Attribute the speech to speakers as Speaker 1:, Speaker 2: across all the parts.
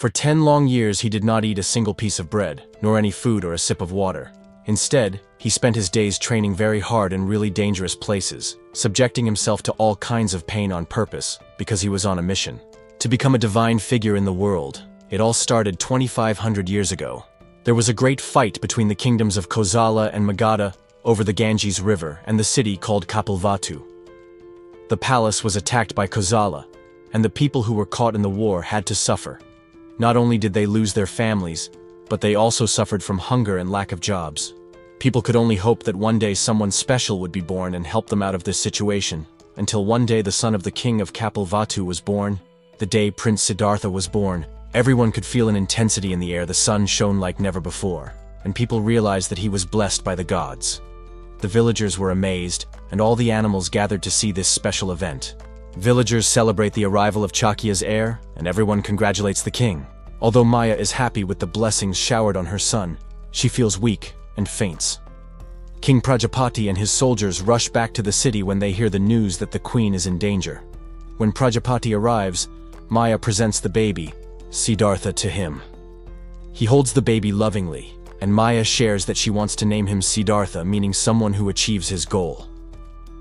Speaker 1: For 10 long years he did not eat a single piece of bread, nor any food or a sip of water. Instead, he spent his days training very hard in really dangerous places, subjecting himself to all kinds of pain on purpose, because he was on a mission to become a divine figure in the world. It all started 2,500 years ago. There was a great fight between the kingdoms of Kosala and Magadha over the Ganges River and the city called Kapilvastu. The palace was attacked by Kosala, and the people who were caught in the war had to suffer. Not only did they lose their families, but they also suffered from hunger and lack of jobs. People could only hope that one day someone special would be born and help them out of this situation, until one day the son of the king of Kapilvastu was born. The day Prince Siddhartha was born, everyone could feel an intensity in the air. The sun shone like never before, and people realized that he was blessed by the gods. The villagers were amazed, and all the animals gathered to see this special event. Villagers celebrate the arrival of Chakya's heir, and everyone congratulates the king. Although Maya is happy with the blessings showered on her son, she feels weak and faints. King Prajapati and his soldiers rush back to the city when they hear the news that the queen is in danger. When Prajapati arrives, Maya presents the baby, Siddhartha, to him. He holds the baby lovingly, and Maya shares that she wants to name him Siddhartha, meaning someone who achieves his goal.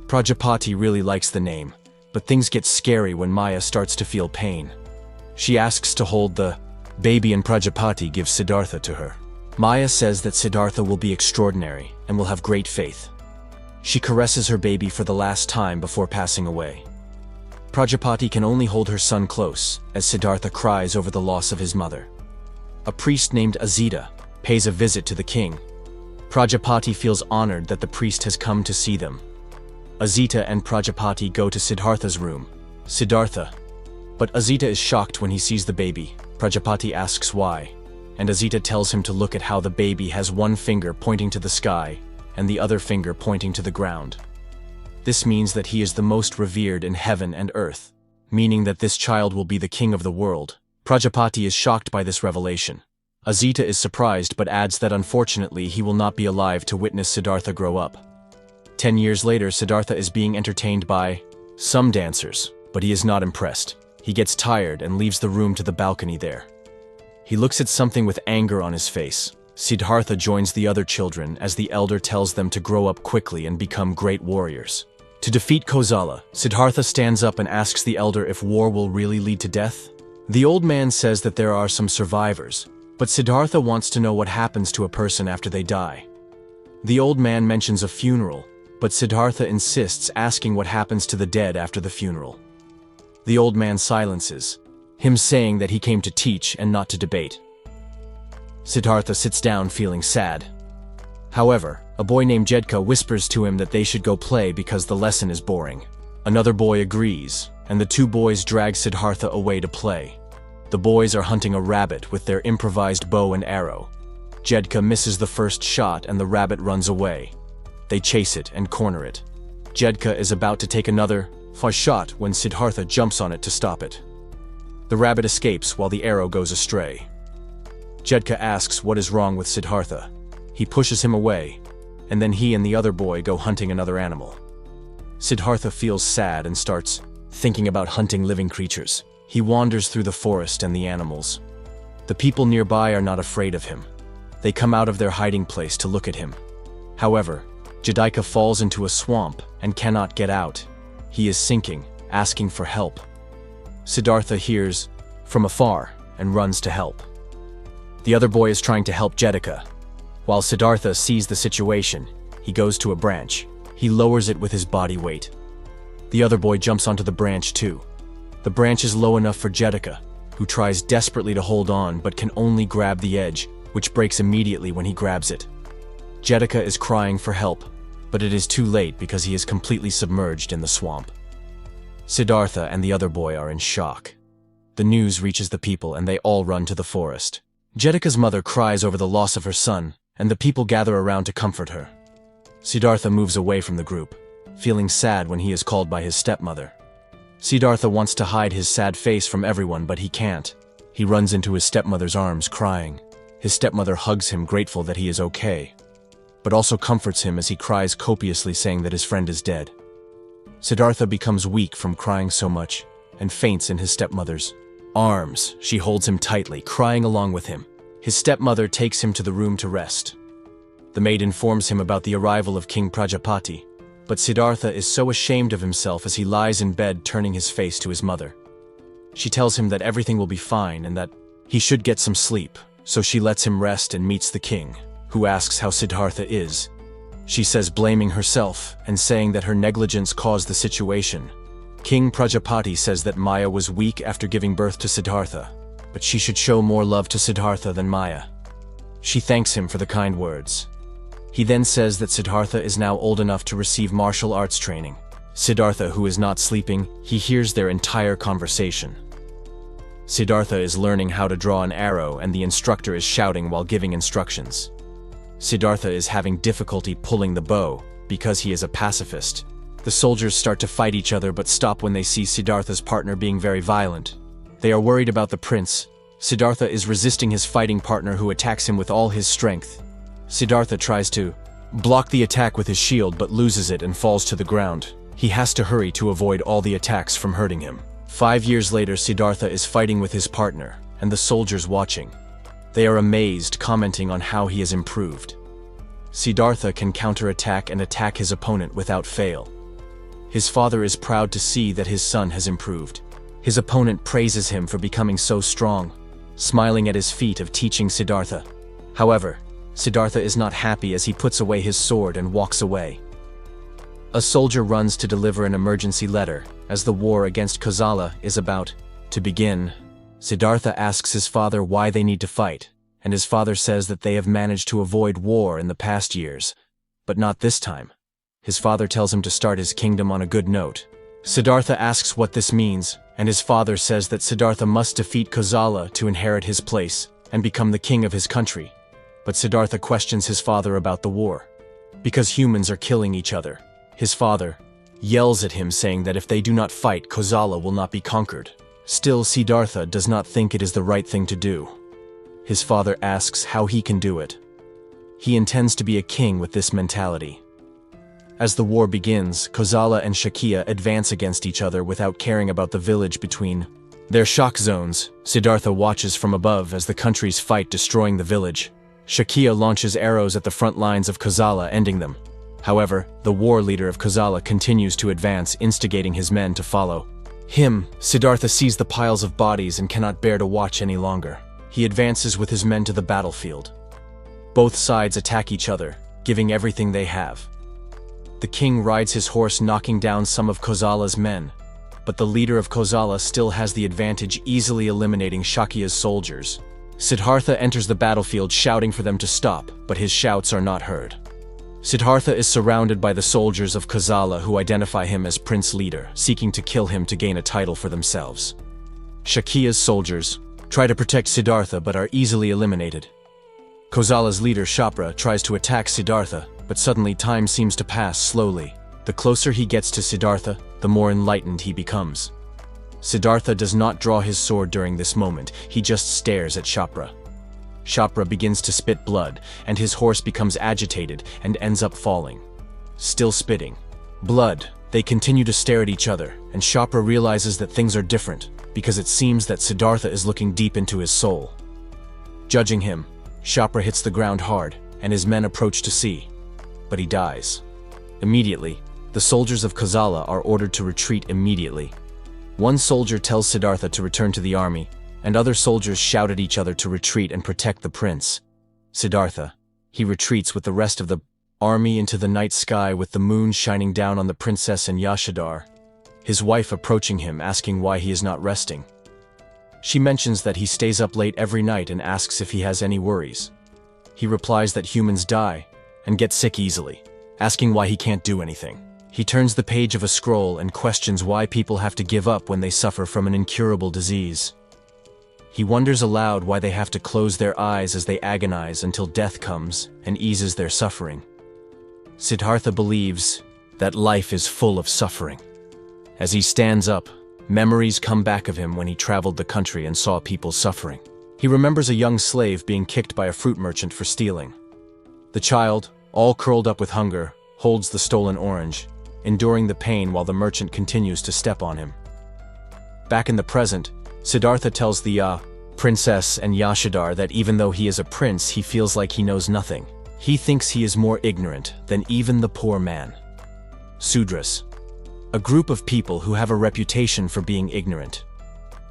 Speaker 1: Prajapati really likes the name, but things get scary when Maya starts to feel pain. She asks to hold the baby and Prajapati gives Siddhartha to her. Maya says that Siddhartha will be extraordinary and will have great faith. She caresses her baby for the last time before passing away. Prajapati can only hold her son close as Siddhartha cries over the loss of his mother. A priest named Azita pays a visit to the king. Prajapati feels honored that the priest has come to see them. Azita and Prajapati go to Siddhartha's room. Siddhartha. But Azita is shocked when he sees the baby. Prajapati asks why, and Azita tells him to look at how the baby has one finger pointing to the sky and the other finger pointing to the ground. This means that he is the most revered in heaven and earth, meaning that this child will be the king of the world. Prajapati is shocked by this revelation. Azita is surprised but adds that unfortunately he will not be alive to witness Siddhartha grow up. 10 years later, Siddhartha is being entertained by some dancers, but he is not impressed. He gets tired and leaves the room to the balcony there. He looks at something with anger on his face. Siddhartha joins the other children as the elder tells them to grow up quickly and become great warriors. To defeat Kosala, Siddhartha stands up and asks the elder if war will really lead to death. The old man says that there are some survivors, but Siddhartha wants to know what happens to a person after they die. The old man mentions a funeral, but Siddhartha insists, asking what happens to the dead after the funeral. The old man silences, him saying that he came to teach and not to debate. Siddhartha sits down feeling sad. However, a boy named Jedka whispers to him that they should go play because the lesson is boring. Another boy agrees, and the two boys drag Siddhartha away to play. The boys are hunting a rabbit with their improvised bow and arrow. Jedka misses the first shot and the rabbit runs away. They chase it and corner it. Jedka is about to take another shot when Siddhartha jumps on it to stop it. The rabbit escapes while the arrow goes astray. Jedka asks what is wrong with Siddhartha. He pushes him away, and then he and the other boy go hunting another animal. Siddhartha feels sad and starts thinking about hunting living creatures. He wanders through the forest and the animals. The people nearby are not afraid of him. They come out of their hiding place to look at him. However, Jedika falls into a swamp and cannot get out. He is sinking, asking for help. Siddhartha hears from afar and runs to help. The other boy is trying to help Jedika. While Siddhartha sees the situation, he goes to a branch. He lowers it with his body weight. The other boy jumps onto the branch too. The branch is low enough for Jedika, who tries desperately to hold on but can only grab the edge, which breaks immediately when he grabs it. Jedika is crying for help, but it is too late because he is completely submerged in the swamp. Siddhartha and the other boy are in shock. The news reaches the people and they all run to the forest. Jedika's mother cries over the loss of her son, and the people gather around to comfort her. Siddhartha moves away from the group, feeling sad when he is called by his stepmother. Siddhartha wants to hide his sad face from everyone, but he can't. He runs into his stepmother's arms, crying. His stepmother hugs him, grateful that he is okay, but also comforts him as he cries copiously, saying that his friend is dead. Siddhartha becomes weak from crying so much and faints in his stepmother's arms. She holds him tightly, crying along with him. His stepmother takes him to the room to rest. The maid informs him about the arrival of King Prajapati, but Siddhartha is so ashamed of himself as he lies in bed turning his face to his mother. She tells him that everything will be fine and that he should get some sleep, so she lets him rest and meets the king, who asks how Siddhartha is. She says blaming herself and saying that her negligence caused the situation. King Prajapati says that Maya was weak after giving birth to Siddhartha, but she should show more love to Siddhartha than Maya. She thanks him for the kind words. He then says that Siddhartha is now old enough to receive martial arts training. Siddhartha, who is not sleeping, he hears their entire conversation. Siddhartha is learning how to draw an arrow and the instructor is shouting while giving instructions. Siddhartha is having difficulty pulling the bow because he is a pacifist. The soldiers start to fight each other but stop when they see Siddhartha's partner being very violent. They are worried about the prince. Siddhartha is resisting his fighting partner who attacks him with all his strength. Siddhartha tries to block the attack with his shield but loses it and falls to the ground. He has to hurry to avoid all the attacks from hurting him. 5 years later, Siddhartha is fighting with his partner, and the soldiers watching. They are amazed, commenting on how he has improved. Siddhartha can counterattack and attack his opponent without fail. His father is proud to see that his son has improved. His opponent praises him for becoming so strong, smiling at his feat of teaching Siddhartha. However, Siddhartha is not happy as he puts away his sword and walks away. A soldier runs to deliver an emergency letter, as the war against Kosala is about to begin. Siddhartha asks his father why they need to fight, and his father says that they have managed to avoid war in the past years, but not this time. His father tells him to start his kingdom on a good note. Siddhartha asks what this means, and his father says that Siddhartha must defeat Kosala to inherit his place and become the king of his country. But Siddhartha questions his father about the war, because humans are killing each other. His father yells at him saying that if they do not fight, Kosala will not be conquered. Still, Siddhartha does not think it is the right thing to do. His father asks how he can do it. He intends to be a king with this mentality. As the war begins, Kosala and Shakya advance against each other without caring about the village between their shock zones. Siddhartha watches from above as the countries fight, destroying the village. Shakya launches arrows at the front lines of Kosala, ending them. However, the war leader of Kosala continues to advance, instigating his men to follow him. Siddhartha sees the piles of bodies and cannot bear to watch any longer. He advances with his men to the battlefield. Both sides attack each other, giving everything they have. The king rides his horse, knocking down some of Kosala's men, but the leader of Kosala still has the advantage, easily eliminating Shakya's soldiers. Siddhartha enters the battlefield shouting for them to stop, but his shouts are not heard. Siddhartha is surrounded by the soldiers of Kosala who identify him as prince leader, seeking to kill him to gain a title for themselves. Shakya's soldiers try to protect Siddhartha but are easily eliminated. Kosala's leader Shapra tries to attack Siddhartha, but suddenly time seems to pass slowly. The closer he gets to Siddhartha, the more enlightened he becomes. Siddhartha does not draw his sword during this moment, he just stares at Shapra. Shapra begins to spit blood, and his horse becomes agitated and ends up falling. Still spitting blood, they continue to stare at each other, and Shapra realizes that things are different, because it seems that Siddhartha is looking deep into his soul. Judging him, Shapra hits the ground hard, and his men approach to see, but he dies. Immediately, the soldiers of Kosala are ordered to retreat immediately. One soldier tells Siddhartha to return to the army, and other soldiers shout at each other to retreat and protect the prince. Siddhartha, he retreats with the rest of the army into the night sky with the moon shining down on the princess and Yashodhar, his wife approaching him asking why he is not resting. She mentions that he stays up late every night and asks if he has any worries. He replies that humans die and get sick easily, asking why he can't do anything. He turns the page of a scroll and questions why people have to give up when they suffer from an incurable disease. He wonders aloud why they have to close their eyes as they agonize until death comes and eases their suffering. Siddhartha believes that life is full of suffering. As he stands up, memories come back of him when he traveled the country and saw people suffering. He remembers a young slave being kicked by a fruit merchant for stealing. The child, all curled up with hunger, holds the stolen orange, enduring the pain while the merchant continues to step on him. Back in the present, Siddhartha tells the princess and Yashadhar that even though he is a prince, he feels like he knows nothing. He thinks he is more ignorant than even the poor man. Sudras, a group of people who have a reputation for being ignorant.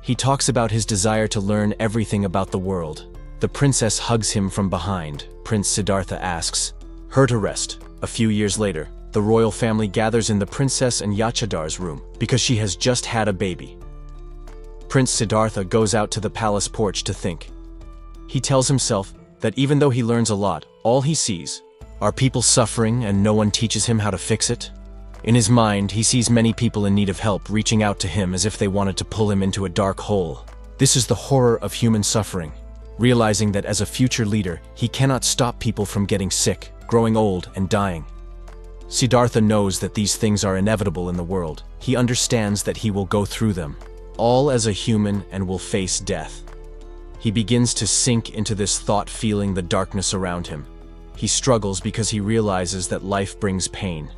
Speaker 1: He talks about his desire to learn everything about the world. The princess hugs him from behind. Prince Siddhartha asks her to rest. A few years later, the royal family gathers in the princess and Yashadhar's room because she has just had a baby. Prince Siddhartha goes out to the palace porch to think. He tells himself that even though he learns a lot, all he sees are people suffering and no one teaches him how to fix it. In his mind, he sees many people in need of help reaching out to him as if they wanted to pull him into a dark hole. This is the horror of human suffering. Realizing that as a future leader, he cannot stop people from getting sick, growing old, and dying. Siddhartha knows that these things are inevitable in the world. He understands that he will go through them, all as a human, and will face death. He begins to sink into this thought, feeling the darkness around him. He struggles because he realizes that life brings pain,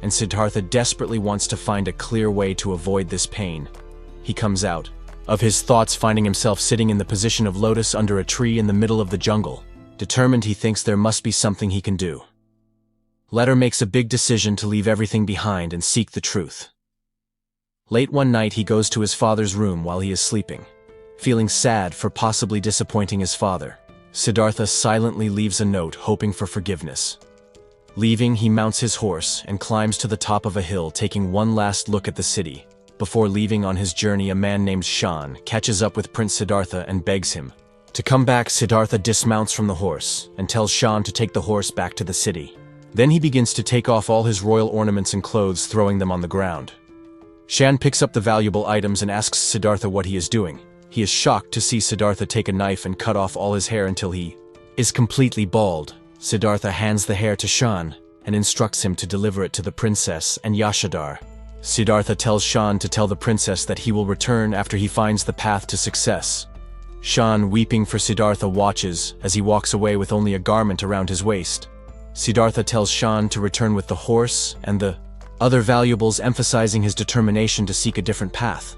Speaker 1: and Siddhartha desperately wants to find a clear way to avoid this pain. He comes out of his thoughts, finding himself sitting in the position of lotus under a tree in the middle of the jungle. Determined, he thinks there must be something he can do. Later makes a big decision to leave everything behind and seek the truth. Late one night, he goes to his father's room while he is sleeping. Feeling sad for possibly disappointing his father, Siddhartha silently leaves a note hoping for forgiveness. Leaving, he mounts his horse and climbs to the top of a hill, taking one last look at the city. Before leaving on his journey, a man named Shan catches up with Prince Siddhartha and begs him to come back. Siddhartha dismounts from the horse and tells Shan to take the horse back to the city. Then he begins to take off all his royal ornaments and clothes, throwing them on the ground. Shan picks up the valuable items and asks Siddhartha what he is doing. He is shocked to see Siddhartha take a knife and cut off all his hair until he is completely bald. Siddhartha hands the hair to Shan and instructs him to deliver it to the princess and Yashadhar. Siddhartha tells Shan to tell the princess that he will return after he finds the path to success. Shan, weeping for Siddhartha, watches as he walks away with only a garment around his waist. Siddhartha tells Shan to return with the horse and the other valuables, emphasizing his determination to seek a different path.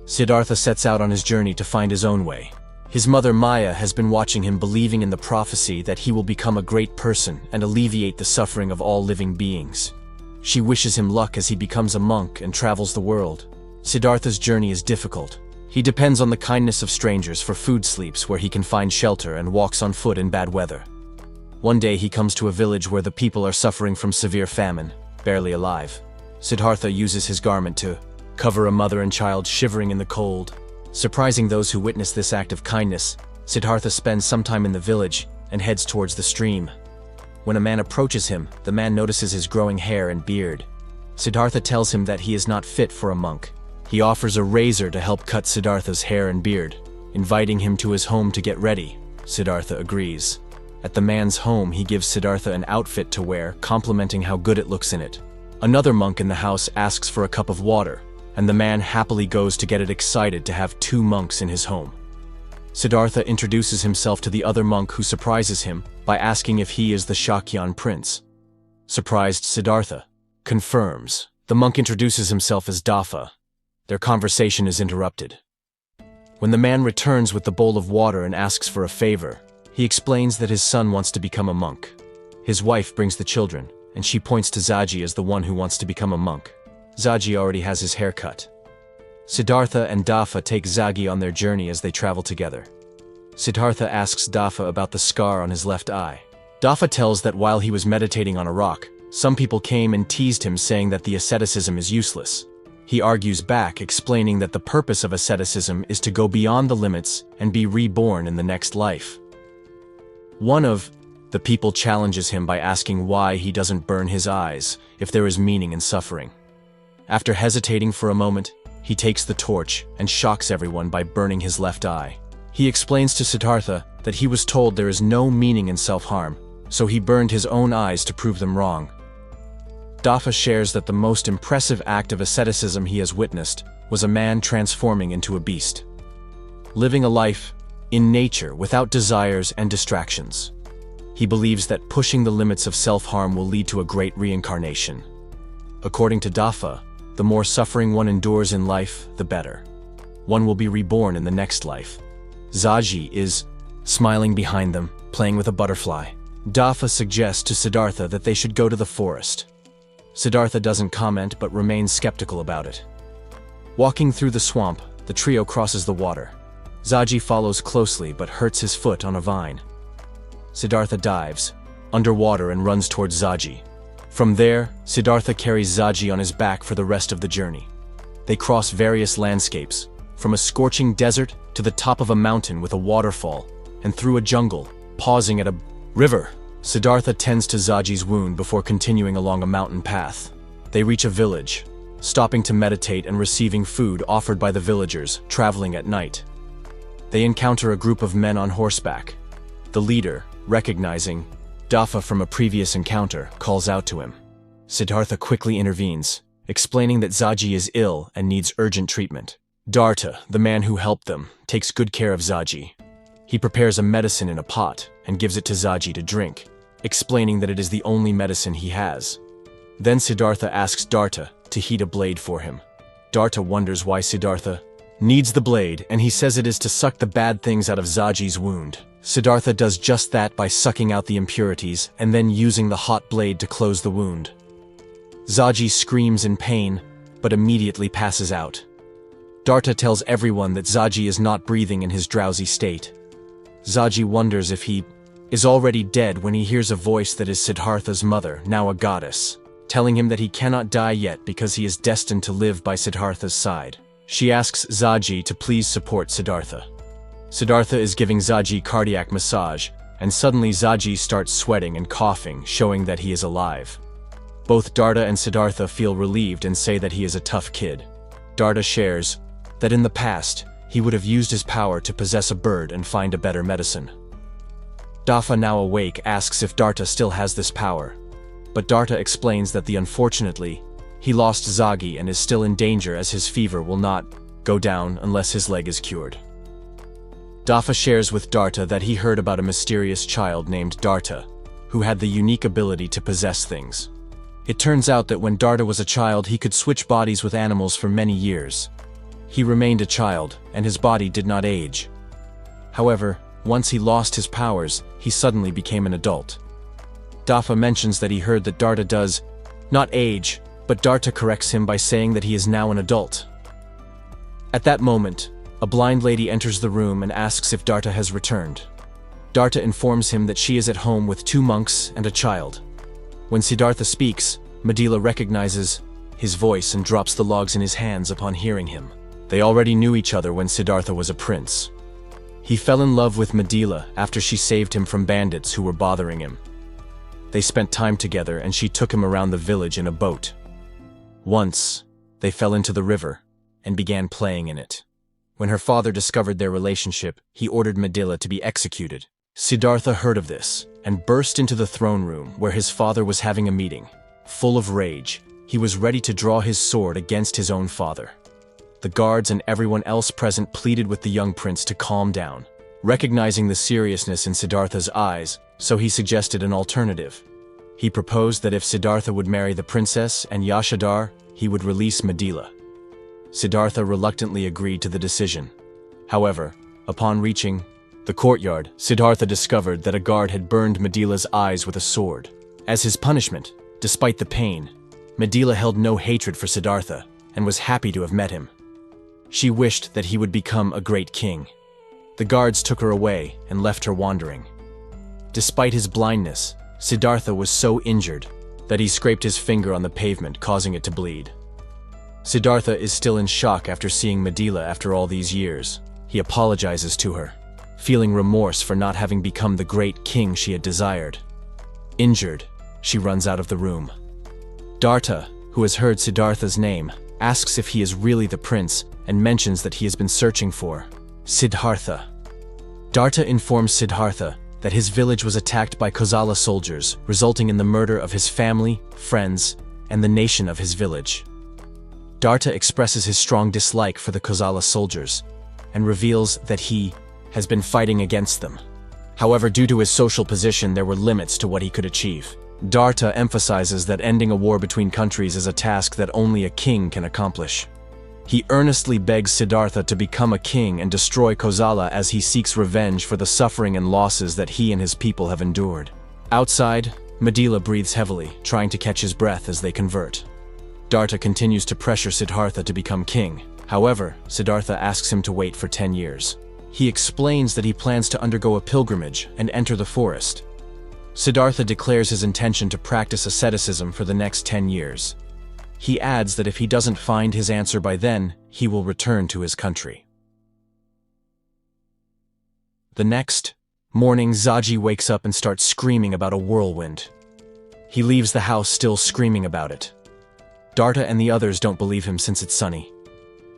Speaker 1: Siddhartha sets out on his journey to find his own way. His mother Maya has been watching him, believing in the prophecy that he will become a great person and alleviate the suffering of all living beings. She wishes him luck as he becomes a monk and travels the world. Siddhartha's journey is difficult. He depends on the kindness of strangers for food, sleeps where he can find shelter, and walks on foot in bad weather. One day he comes to a village where the people are suffering from severe famine, barely alive. Siddhartha uses his garment to cover a mother and child shivering in the cold. Surprising those who witness this act of kindness, Siddhartha spends some time in the village and heads towards the stream. When a man approaches him, the man notices his growing hair and beard. Siddhartha tells him that he is not fit for a monk. He offers a razor to help cut Siddhartha's hair and beard, inviting him to his home to get ready. Siddhartha agrees. At the man's home, he gives Siddhartha an outfit to wear, complimenting how good it looks in it. Another monk in the house asks for a cup of water, and the man happily goes to get it, excited to have two monks in his home. Siddhartha introduces himself to the other monk, who surprises him by asking if he is the Shakyan prince. Surprised Siddhartha confirms. The monk introduces himself as Dafa. Their conversation is interrupted. When the man returns with the bowl of water and asks for a favor, he explains that his son wants to become a monk. His wife brings the children, and she points to Zaji as the one who wants to become a monk. Zaji already has his hair cut. Siddhartha and Dafa take Zagi on their journey as they travel together. Siddhartha asks Dafa about the scar on his left eye. Dafa tells that while he was meditating on a rock, some people came and teased him, saying that the asceticism is useless. He argues back, explaining that the purpose of asceticism is to go beyond the limits and be reborn in the next life. One of the people challenges him by asking why he doesn't burn his eyes if there is meaning in suffering. After hesitating for a moment, he takes the torch and shocks everyone by burning his left eye. He explains to Siddhartha that he was told there is no meaning in self-harm, so he burned his own eyes to prove them wrong. Dafa shares that the most impressive act of asceticism he has witnessed was a man transforming into a beast, living a life in nature without desires and distractions. He believes that pushing the limits of self-harm will lead to a great reincarnation. According to Dafa, the more suffering one endures in life, the better. One will be reborn in the next life. Zaji is smiling behind them, playing with a butterfly. Dafa suggests to Siddhartha that they should go to the forest. Siddhartha doesn't comment but remains skeptical about it. Walking through the swamp, the trio crosses the water. Zaji follows closely but hurts his foot on a vine. Siddhartha dives underwater and runs towards Zaji. From there, Siddhartha carries Zaji on his back for the rest of the journey. They cross various landscapes, from a scorching desert to the top of a mountain with a waterfall, and through a jungle, pausing at a river. Siddhartha tends to Zaji's wound before continuing along a mountain path. They reach a village, stopping to meditate and receiving food offered by the villagers traveling at night. They encounter a group of men on horseback. The leader, recognizing Dafa from a previous encounter, calls out to him. Siddhartha quickly intervenes, explaining that Zaji is ill and needs urgent treatment. Darta, the man who helped them, takes good care of Zaji. He prepares a medicine in a pot and gives it to Zaji to drink, explaining that it is the only medicine he has. Then Siddhartha asks Darta to heat a blade for him. Darta wonders why Siddhartha needs the blade, and he says it is to suck the bad things out of Zaji's wound. Siddhartha does just that by sucking out the impurities and then using the hot blade to close the wound. Zaji screams in pain, but immediately passes out. Darta tells everyone that Zaji is not breathing in his drowsy state. Zaji wonders if he is already dead when he hears a voice that is Siddhartha's mother, now a goddess, telling him that he cannot die yet because he is destined to live by Siddhartha's side. She asks Zaji to please support Siddhartha. Siddhartha is giving Zaji cardiac massage, and suddenly Zaji starts sweating and coughing, showing that he is alive. Both Darta and Siddhartha feel relieved and say that he is a tough kid. Darta shares that in the past, he would have used his power to possess a bird and find a better medicine. Dafa, now awake, asks if Darta still has this power, but Darta explains that unfortunately, he lost Zagi and is still in danger as his fever will not go down unless his leg is cured. Dafa shares with Darta that he heard about a mysterious child named Darta, who had the unique ability to possess things. It turns out that when Darta was a child, he could switch bodies with animals for many years. He remained a child, and his body did not age. However, once he lost his powers, he suddenly became an adult. Dafa mentions that he heard that Darta does not age, but Darta corrects him by saying that he is now an adult. At that moment, a blind lady enters the room and asks if Darta has returned. Darta informs him that she is at home with 2 monks and a child. When Siddhartha speaks, Madila recognizes his voice and drops the logs in his hands upon hearing him. They already knew each other when Siddhartha was a prince. He fell in love with Madila after she saved him from bandits who were bothering him. They spent time together and she took him around the village in a boat. Once, they fell into the river and began playing in it. When her father discovered their relationship, he ordered Madila to be executed. Siddhartha heard of this and burst into the throne room where his father was having a meeting. Full of rage, he was ready to draw his sword against his own father. The guards and everyone else present pleaded with the young prince to calm down, recognizing the seriousness in Siddhartha's eyes, so he suggested an alternative. He proposed that if Siddhartha would marry the princess and Yashadhar, he would release Madila. Siddhartha reluctantly agreed to the decision. However, upon reaching the courtyard, Siddhartha discovered that a guard had burned Madila's eyes with a sword. As his punishment, despite the pain, Madila held no hatred for Siddhartha and was happy to have met him. She wished that he would become a great king. The guards took her away and left her wandering. Despite his blindness, Siddhartha was so injured that he scraped his finger on the pavement, causing it to bleed. Siddhartha is still in shock after seeing Madila after all these years. He apologizes to her, feeling remorse for not having become the great king she had desired. Injured, she runs out of the room. Darta, who has heard Siddhartha's name, asks if he is really the prince and mentions that he has been searching for Siddhartha. Darta informs Siddhartha that his village was attacked by Kosala soldiers, resulting in the murder of his family, friends, and the nation of his village. Darta expresses his strong dislike for the Kosala soldiers and reveals that he has been fighting against them. However, due to his social position, there were limits to what he could achieve. Darta emphasizes that ending a war between countries is a task that only a king can accomplish. He earnestly begs Siddhartha to become a king and destroy Kosala as he seeks revenge for the suffering and losses that he and his people have endured. Outside, Madila breathes heavily, trying to catch his breath as they convert. Darta continues to pressure Siddhartha to become king. However, Siddhartha asks him to wait for 10 years. He explains that he plans to undergo a pilgrimage and enter the forest. Siddhartha declares his intention to practice asceticism for the next 10 years. He adds that if he doesn't find his answer by then, he will return to his country. The next morning, Zaji wakes up and starts screaming about a whirlwind. He leaves the house still screaming about it. Darta and the others don't believe him since it's sunny.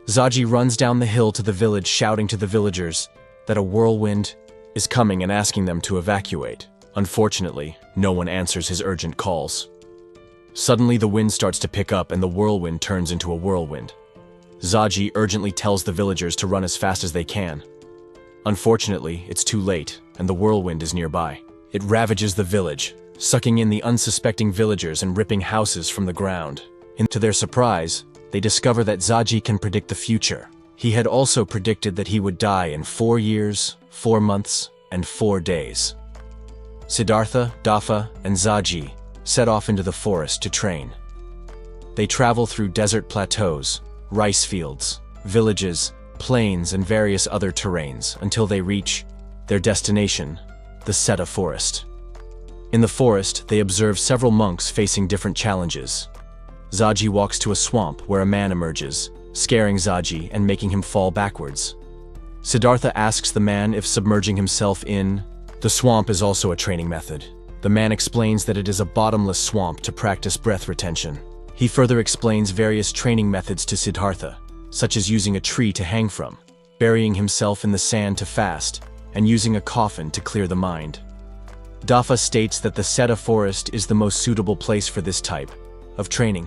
Speaker 1: Zaji runs down the hill to the village shouting to the villagers that a whirlwind is coming and asking them to evacuate. Unfortunately, no one answers his urgent calls. Suddenly the wind starts to pick up and the whirlwind turns into a whirlwind. Zaji urgently tells the villagers to run as fast as they can. Unfortunately, it's too late and the whirlwind is nearby. It ravages the village, sucking in the unsuspecting villagers and ripping houses from the ground. To their surprise, they discover that Zaji can predict the future. He had also predicted that he would die in 4 years, 4 months, and 4 days. Siddhartha, Dafa, and Zaji set off into the forest to train. They travel through desert plateaus, rice fields, villages, plains, and various other terrains until they reach their destination, the Seta forest. In the forest, they observe several monks facing different challenges. Zaji walks to a swamp where a man emerges, scaring Zaji and making him fall backwards. Siddhartha asks the man if submerging himself in the swamp is also a training method. The man explains that it is a bottomless swamp to practice breath retention. He further explains various training methods to Siddhartha, such as using a tree to hang from, burying himself in the sand to fast, and using a coffin to clear the mind. Dafa states that the Seta forest is the most suitable place for this type of training.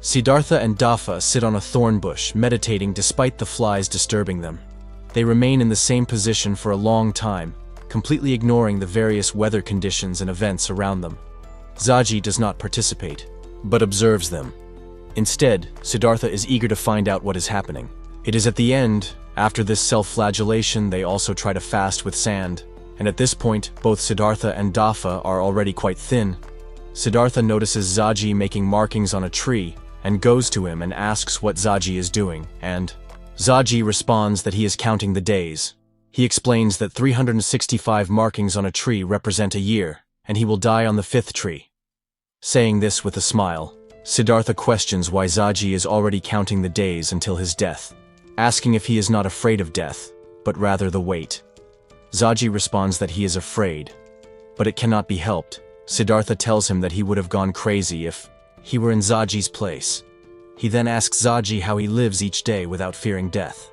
Speaker 1: Siddhartha and Dafa sit on a thorn bush, meditating despite the flies disturbing them. They remain in the same position for a long time, completely ignoring the various weather conditions and events around them. Zaji does not participate, but observes them. Instead, Siddhartha is eager to find out what is happening. It is at the end, after this self-flagellation, they also try to fast with sand, and at this point, both Siddhartha and Dafa are already quite thin. Siddhartha notices Zaji making markings on a tree, and goes to him and asks what Zaji is doing, and Zaji responds that he is counting the days. He explains that 365 markings on a tree represent a year, and he will die on the 5th tree. Saying this with a smile, Siddhartha questions why Zaji is already counting the days until his death, asking if he is not afraid of death, but rather the wait. Zaji responds that he is afraid, but it cannot be helped. Siddhartha tells him that he would have gone crazy if he were in Zaji's place. He then asks Zaji how he lives each day without fearing death.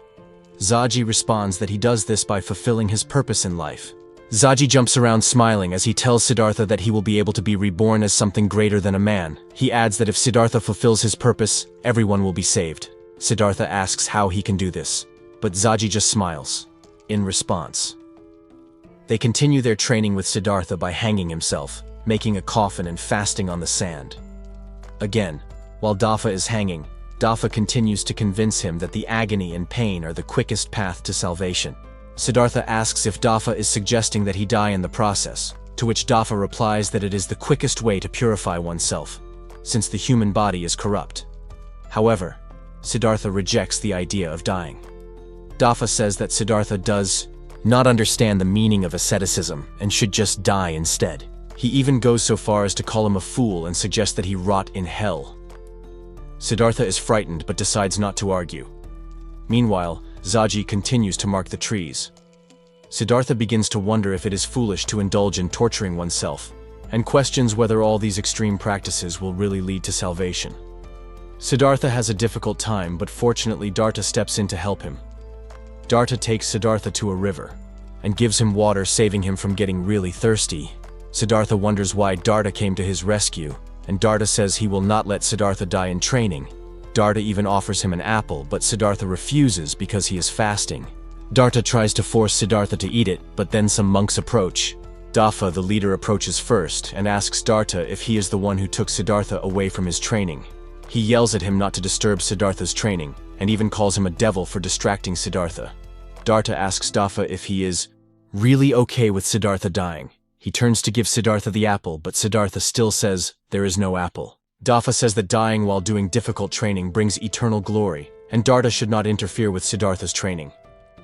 Speaker 1: Zaji responds that he does this by fulfilling his purpose in life. Zaji jumps around smiling as he tells Siddhartha that he will be able to be reborn as something greater than a man. He adds that if Siddhartha fulfills his purpose, everyone will be saved. Siddhartha asks how he can do this, but Zaji just smiles in response. They continue their training with Siddhartha by hanging himself, making a coffin and fasting on the sand. Again, while Dafa is hanging, Dafa continues to convince him that the agony and pain are the quickest path to salvation. Siddhartha asks if Dafa is suggesting that he die in the process, to which Dafa replies that it is the quickest way to purify oneself, since the human body is corrupt. However, Siddhartha rejects the idea of dying. Dafa says that Siddhartha does not understand the meaning of asceticism and should just die instead. He even goes so far as to call him a fool and suggest that he rot in hell. Siddhartha is frightened but decides not to argue. Meanwhile, Zaji continues to mark the trees. Siddhartha begins to wonder if it is foolish to indulge in torturing oneself, and questions whether all these extreme practices will really lead to salvation. Siddhartha has a difficult time, but fortunately Darta steps in to help him. Darta takes Siddhartha to a river, and gives him water, saving him from getting really thirsty. Siddhartha wonders why Darta came to his rescue, and Darta says he will not let Siddhartha die in training. Darta even offers him an apple, but Siddhartha refuses because he is fasting. Darta tries to force Siddhartha to eat it, but then some monks approach. Dafa, the leader, approaches first and asks Darta if he is the one who took Siddhartha away from his training. He yells at him not to disturb Siddhartha's training, and even calls him a devil for distracting Siddhartha. Darta asks Dafa if he is really okay with Siddhartha dying. He turns to give Siddhartha the apple, but Siddhartha still says there is no apple. Dafa says that dying while doing difficult training brings eternal glory, and Darta should not interfere with Siddhartha's training.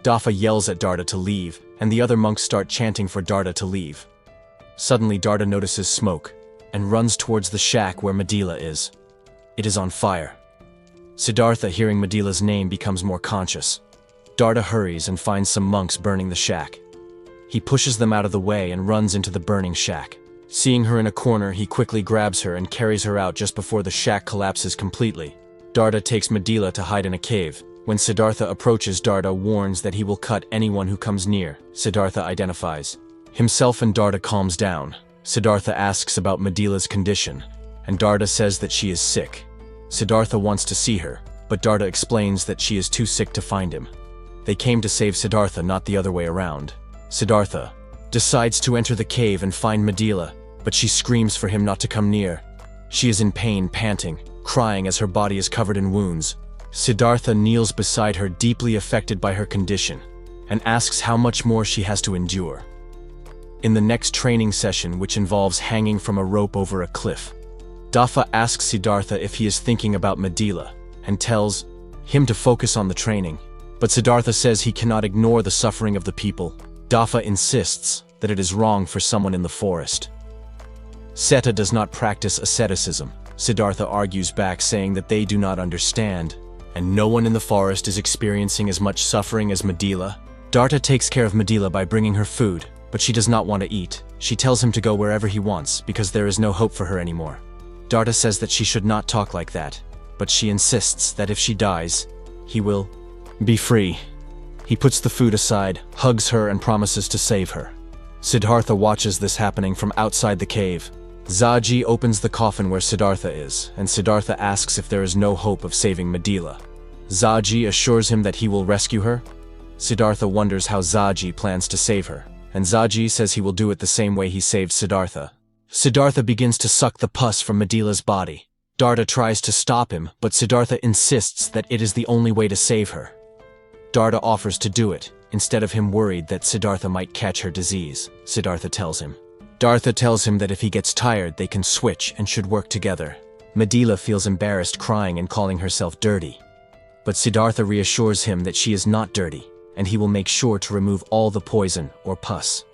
Speaker 1: Dafa yells at Darta to leave, and the other monks start chanting for Darta to leave. Suddenly Darta notices smoke, and runs towards the shack where Madila is. It is on fire. Siddhartha, hearing Madila's name, becomes more conscious. Darta hurries and finds some monks burning the shack. He pushes them out of the way and runs into the burning shack. Seeing her in a corner, he quickly grabs her and carries her out just before the shack collapses completely. Darta takes Madila to hide in a cave. When Siddhartha approaches, Darta warns that he will cut anyone who comes near. Siddhartha identifies himself and Darta calms down. Siddhartha asks about Madila's condition, and Darta says that she is sick. Siddhartha wants to see her, but Darta explains that she is too sick to find him. They came to save Siddhartha, not the other way around. Siddhartha decides to enter the cave and find Madila, but she screams for him not to come near. She is in pain, panting, crying as her body is covered in wounds. Siddhartha kneels beside her, deeply affected by her condition, and asks how much more she has to endure. In the next training session, which involves hanging from a rope over a cliff, Dafa asks Siddhartha if he is thinking about Madila, and tells him to focus on the training. But Siddhartha says he cannot ignore the suffering of the people. Dafa insists that it is wrong for someone in the forest. Seta does not practice asceticism. Siddhartha argues back, saying that they do not understand, and no one in the forest is experiencing as much suffering as Madila. Darta takes care of Madila by bringing her food, but she does not want to eat. She tells him to go wherever he wants because there is no hope for her anymore. Darta says that she should not talk like that, but she insists that if she dies, he will be free. He puts the food aside, hugs her, and promises to save her. Siddhartha watches this happening from outside the cave. Zaji opens the coffin where Siddhartha is, and Siddhartha asks if there is no hope of saving Madila. Zaji assures him that he will rescue her. Siddhartha wonders how Zaji plans to save her, and Zaji says he will do it the same way he saved Siddhartha. Siddhartha begins to suck the pus from Madila's body. Darta tries to stop him, but Siddhartha insists that it is the only way to save her. Darta offers to do it, instead of him worried that Siddhartha might catch her disease. Siddhartha tells him. Darta tells him that if he gets tired, they can switch and should work together. Madila feels embarrassed, crying and calling herself dirty. But Siddhartha reassures him that she is not dirty, and he will make sure to remove all the poison or pus.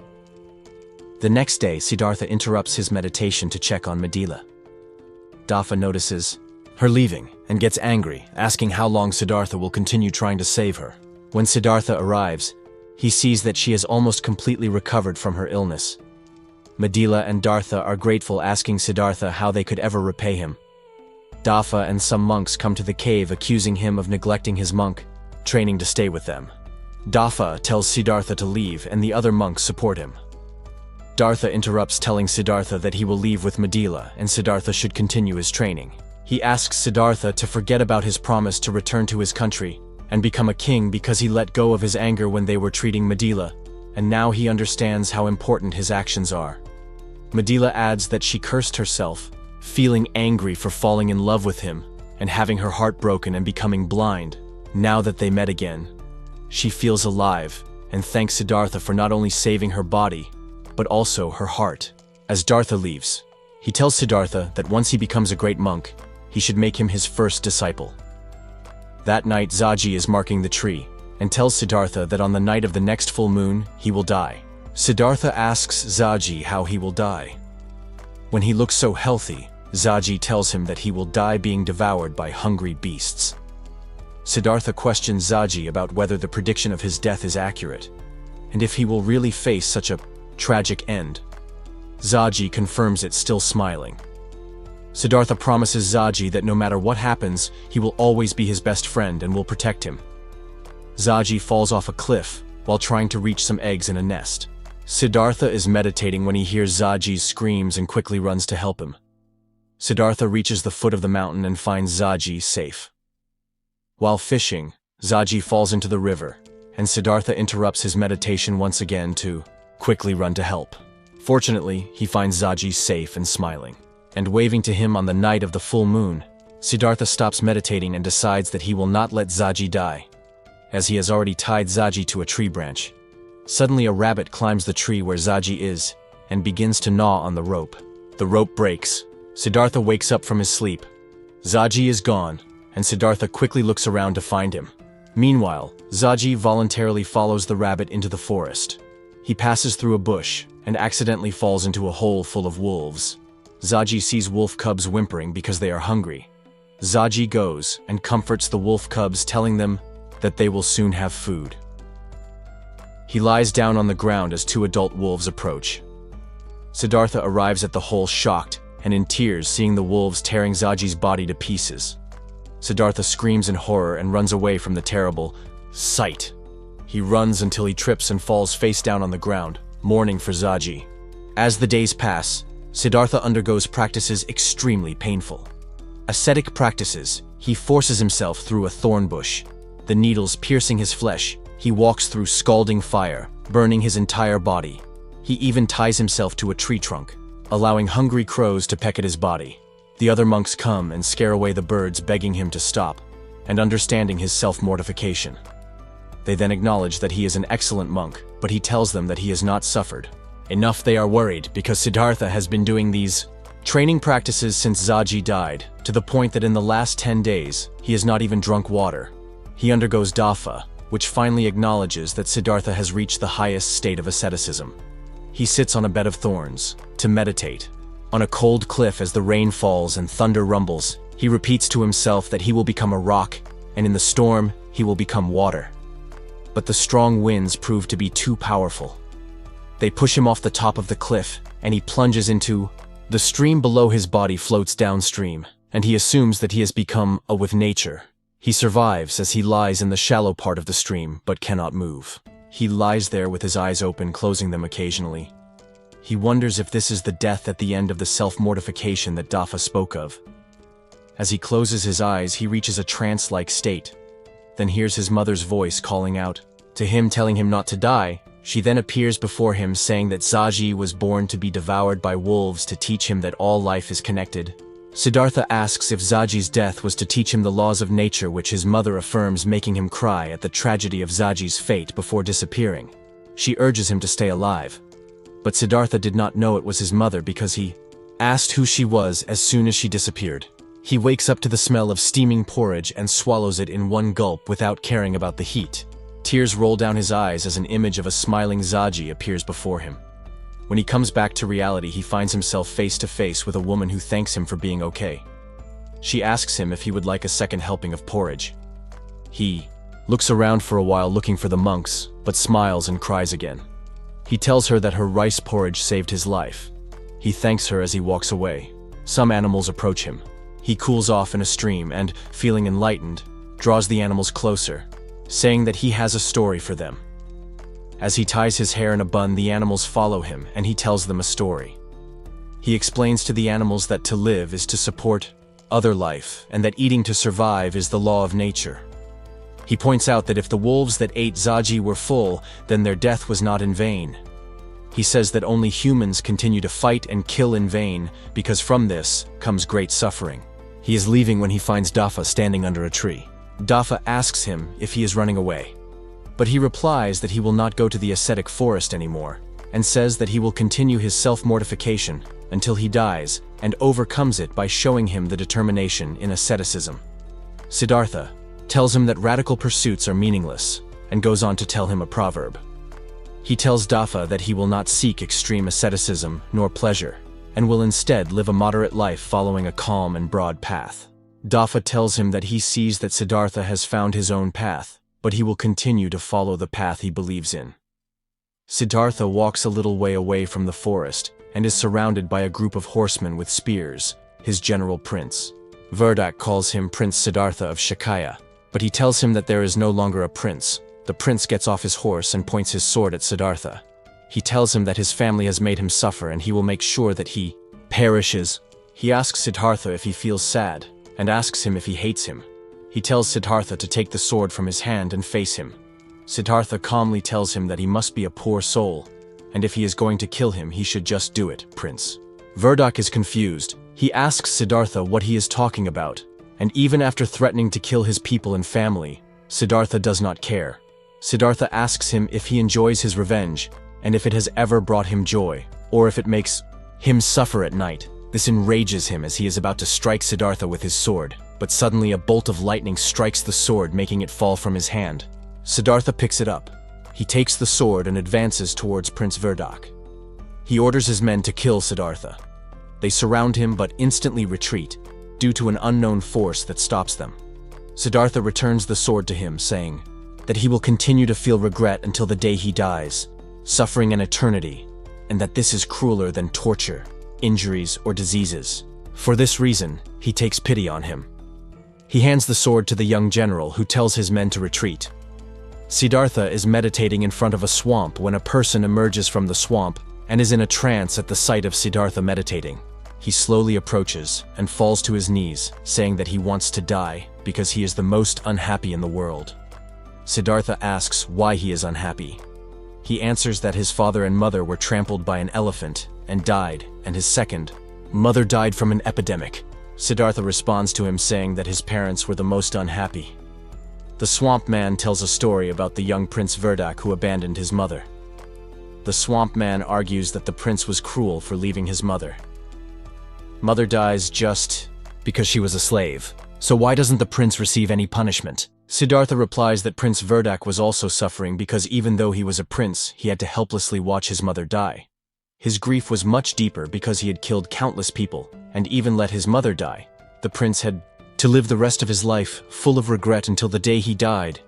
Speaker 1: The next day, Siddhartha interrupts his meditation to check on Madila. Dafa notices her leaving and gets angry, asking how long Siddhartha will continue trying to save her. When Siddhartha arrives, he sees that she has almost completely recovered from her illness. Madila and Dartha are grateful, asking Siddhartha how they could ever repay him. Dafa and some monks come to the cave, accusing him of neglecting his monk training to stay with them. Dafa tells Siddhartha to leave, and the other monks support him. Dartha interrupts, telling Siddhartha that he will leave with Madila and Siddhartha should continue his training. He asks Siddhartha to forget about his promise to return to his country and become a king because he let go of his anger when they were treating Madila, and now he understands how important his actions are. Madila adds that she cursed herself, feeling angry for falling in love with him and having her heart broken and becoming blind. Now that they met again, she feels alive and thanks Siddhartha for not only saving her body, but also her heart. As Dartha leaves, he tells Siddhartha that once he becomes a great monk, he should make him his first disciple. That night, Zaji is marking the tree and tells Siddhartha that on the night of the next full moon, he will die. Siddhartha asks Zaji how he will die. When he looks so healthy, Zaji tells him that he will die being devoured by hungry beasts. Siddhartha questions Zaji about whether the prediction of his death is accurate, and if he will really face such a tragic end. Zaji confirms it, still smiling. Siddhartha promises Zaji that no matter what happens, he will always be his best friend and will protect him. Zaji falls off a cliff while trying to reach some eggs in a nest. Siddhartha is meditating when he hears Zaji's screams and quickly runs to help him. Siddhartha reaches the foot of the mountain and finds Zaji safe. While fishing, Zaji falls into the river, and Siddhartha interrupts his meditation once again to quickly run to help. Fortunately, he finds Zaji safe and smiling, and waving to him on the night of the full moon. Siddhartha stops meditating and decides that he will not let Zaji die, as he has already tied Zaji to a tree branch. Suddenly a rabbit climbs the tree where Zaji is and begins to gnaw on the rope. The rope breaks. Siddhartha wakes up from his sleep. Zaji is gone, and Siddhartha quickly looks around to find him. Meanwhile, Zaji voluntarily follows the rabbit into the forest. He passes through a bush and accidentally falls into a hole full of wolves. Zaji sees wolf cubs whimpering because they are hungry. Zaji goes and comforts the wolf cubs, telling them that they will soon have food. He lies down on the ground as two adult wolves approach. Siddhartha arrives at the hole shocked and in tears, seeing the wolves tearing Zaji's body to pieces. Siddhartha screams in horror and runs away from the terrible sight. He runs until he trips and falls face down on the ground, mourning for Zaji. As the days pass, Siddhartha undergoes practices extremely painful. Ascetic practices, he forces himself through a thorn bush. The needles piercing his flesh, he walks through scalding fire, burning his entire body. He even ties himself to a tree trunk, allowing hungry crows to peck at his body. The other monks come and scare away the birds, begging him to stop, and understanding his self-mortification. They then acknowledge that he is an excellent monk, but he tells them that he has not suffered. Enough, they are worried, because Siddhartha has been doing these training practices since Zaji died, to the point that in the last 10 days, he has not even drunk water. He undergoes dafa, which finally acknowledges that Siddhartha has reached the highest state of asceticism. He sits on a bed of thorns to meditate. On a cold cliff as the rain falls and thunder rumbles, he repeats to himself that he will become a rock, and in the storm, he will become water. But the strong winds prove to be too powerful. They push him off the top of the cliff, and he plunges into the stream below. His body floats downstream, and he assumes that he has become a with nature. He survives as he lies in the shallow part of the stream, but cannot move. He lies there with his eyes open, closing them occasionally. He wonders if this is the death at the end of the self-mortification that Dafa spoke of. As he closes his eyes, he reaches a trance-like state, then hears his mother's voice calling out to him, telling him not to die. She then appears before him, saying that Zaji was born to be devoured by wolves to teach him that all life is connected. Siddhartha asks if Zaji's death was to teach him the laws of nature, which his mother affirms, making him cry at the tragedy of Zaji's fate before disappearing. She urges him to stay alive. But Siddhartha did not know it was his mother because he asked who she was as soon as she disappeared. He wakes up to the smell of steaming porridge and swallows it in one gulp without caring about the heat. Tears roll down his eyes as an image of a smiling Zaji appears before him. When he comes back to reality, he finds himself face to face with a woman who thanks him for being okay. She asks him if he would like a second helping of porridge. He looks around for a while looking for the monks, but smiles and cries again. He tells her that her rice porridge saved his life. He thanks her as he walks away. Some animals approach him. He cools off in a stream and, feeling enlightened, draws the animals closer, saying that he has a story for them. As he ties his hair in a bun, the animals follow him and he tells them a story. He explains to the animals that to live is to support other life and that eating to survive is the law of nature. He points out that if the wolves that ate Zaji were full, then their death was not in vain. He says that only humans continue to fight and kill in vain because from this comes great suffering. He is leaving when he finds Dafa standing under a tree. Dafa asks him if he is running away, but he replies that he will not go to the ascetic forest anymore and says that he will continue his self-mortification until he dies and overcomes it by showing him the determination in asceticism. Siddhartha tells him that radical pursuits are meaningless and goes on to tell him a proverb. He tells Dafa that he will not seek extreme asceticism nor pleasure and will instead live a moderate life following a calm and broad path. Dafa tells him that he sees that Siddhartha has found his own path, but he will continue to follow the path he believes in. Siddhartha walks a little way away from the forest and is surrounded by a group of horsemen with spears, his general prince. Verdak calls him Prince Siddhartha of Shakya, but he tells him that there is no longer a prince. The prince gets off his horse and points his sword at Siddhartha. He tells him that his family has made him suffer and he will make sure that he perishes. He asks Siddhartha if he feels sad and asks him if he hates him. He tells Siddhartha to take the sword from his hand and face him. Siddhartha calmly tells him that he must be a poor soul, and if he is going to kill him, he should just do it, Prince. Verdak is confused. He asks Siddhartha what he is talking about, And even after threatening to kill his people and family, Siddhartha does not care. Siddhartha asks him if he enjoys his revenge, and if it has ever brought him joy, or if it makes him suffer at night. This enrages him as he is about to strike Siddhartha with his sword, but suddenly a bolt of lightning strikes the sword, making it fall from his hand. Siddhartha picks it up. He takes the sword and advances towards Prince Verdak. He orders his men to kill Siddhartha. They surround him but instantly retreat, due to an unknown force that stops them. Siddhartha returns the sword to him, saying that he will continue to feel regret until the day he dies, suffering an eternity, and that this is crueler than torture, injuries, or diseases. For this reason, he takes pity on him. He hands the sword to the young general, who tells his men to retreat. Siddhartha is meditating in front of a swamp when a person emerges from the swamp and is in a trance at the sight of Siddhartha meditating. He slowly approaches and falls to his knees, saying that he wants to die because he is the most unhappy in the world. Siddhartha asks why he is unhappy. He answers that his father and mother were trampled by an elephant and died, and his second mother died from an epidemic. Siddhartha responds to him saying that his parents were the most unhappy. The swamp man tells a story about the young Prince Verdak who abandoned his mother. The swamp man argues that the prince was cruel for leaving his mother. Mother dies just because she was a slave. So why doesn't the prince receive any punishment? Siddhartha replies that Prince Verdak was also suffering because even though he was a prince, he had to helplessly watch his mother die. His grief was much deeper because he had killed countless people and even let his mother die. The prince had to live the rest of his life full of regret until the day he died.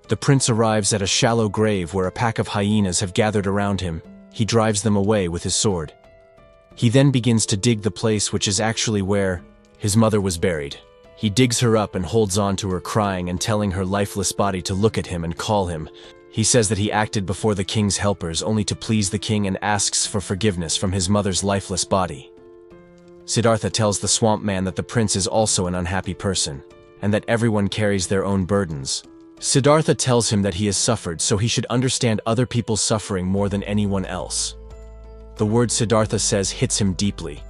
Speaker 1: The prince arrives at a shallow grave where a pack of hyenas have gathered around him. He drives them away with his sword. He then begins to dig the place which is actually where his mother was buried. He digs her up and holds on to her, crying and telling her lifeless body to look at him and call him. He says that he acted before the king's helpers only to please the king and asks for forgiveness from his mother's lifeless body. Siddhartha tells the swamp man that the prince is also an unhappy person, and that everyone carries their own burdens. Siddhartha tells him that he has suffered, so he should understand other people's suffering more than anyone else. The word Siddhartha says hits him deeply.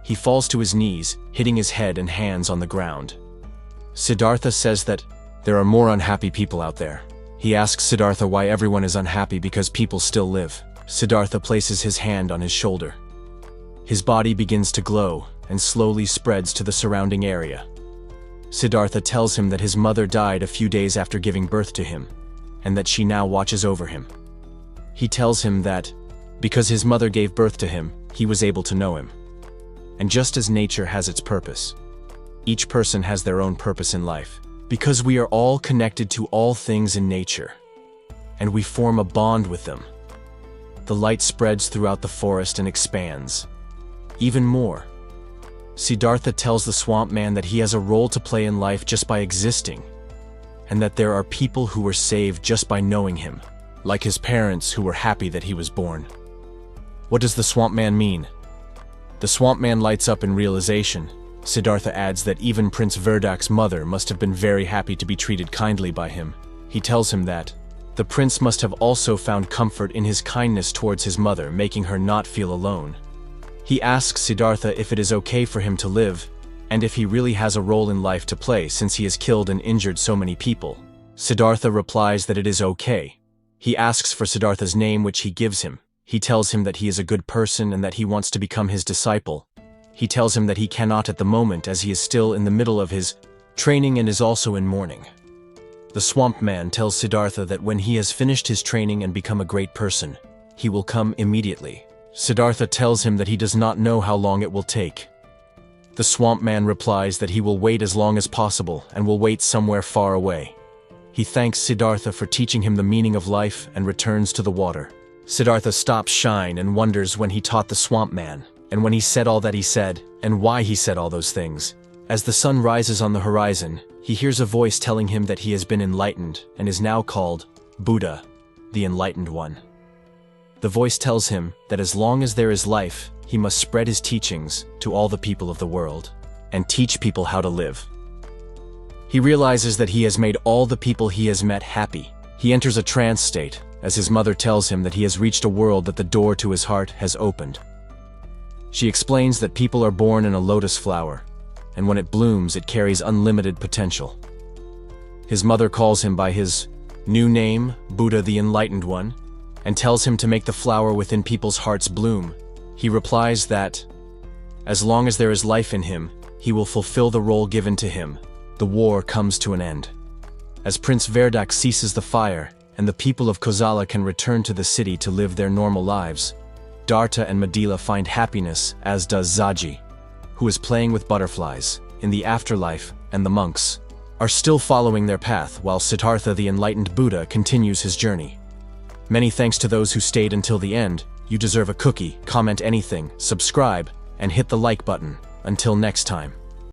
Speaker 1: He falls to his knees, hitting his head and hands on the ground. Siddhartha says that there are more unhappy people out there. He asks Siddhartha why everyone is unhappy because people still live. Siddhartha places his hand on his shoulder. His body begins to glow and slowly spreads to the surrounding area. Siddhartha tells him that his mother died a few days after giving birth to him, and that she now watches over him. He tells him that because his mother gave birth to him, he was able to know him. And just as nature has its purpose, each person has their own purpose in life, because we are all connected to all things in nature, and we form a bond with them. The light spreads throughout the forest and expands. Even more, Siddhartha tells the swamp man that he has a role to play in life just by existing, and that there are people who were saved just by knowing him, like his parents who were happy that he was born. What does the swamp man mean? The swamp man lights up in realization. Siddhartha adds that even Prince Verdak's mother must have been very happy to be treated kindly by him. He tells him that the prince must have also found comfort in his kindness towards his mother, making her not feel alone. He asks Siddhartha if it is okay for him to live, and if he really has a role in life to play since he has killed and injured so many people. Siddhartha replies that it is okay. He asks for Siddhartha's name, which he gives him. He tells him that he is a good person and that he wants to become his disciple. He tells him that he cannot at the moment as he is still in the middle of his training and is also in mourning. The swamp man tells Siddhartha that when he has finished his training and become a great person, he will come immediately. Siddhartha tells him that he does not know how long it will take. The swamp man replies that he will wait as long as possible and will wait somewhere far away. He thanks Siddhartha for teaching him the meaning of life and returns to the water. Siddhartha stops shine and wonders when he taught the swamp man, and when he said all that he said, and why he said all those things. As the sun rises on the horizon, he hears a voice telling him that he has been enlightened and is now called Buddha, the Enlightened One. The voice tells him that as long as there is life, he must spread his teachings to all the people of the world and teach people how to live. He realizes that he has made all the people he has met happy. He enters a trance state as his mother tells him that he has reached a world that the door to his heart has opened. She explains that people are born in a lotus flower, and when it blooms, it carries unlimited potential. His mother calls him by his new name, Buddha the Enlightened One, and tells him to make the flower within people's hearts bloom. He replies that, as long as there is life in him, he will fulfill the role given to him. The war comes to an end. As Prince Verdak ceases the fire, and the people of Kozala can return to the city to live their normal lives, Darta and Madila find happiness, as does Zaji, who is playing with butterflies, in the afterlife, and the monks are still following their path, while Siddhartha the enlightened Buddha continues his journey. Many thanks to those who stayed until the end. You deserve a cookie. Comment anything, subscribe, and hit the like button. Until next time.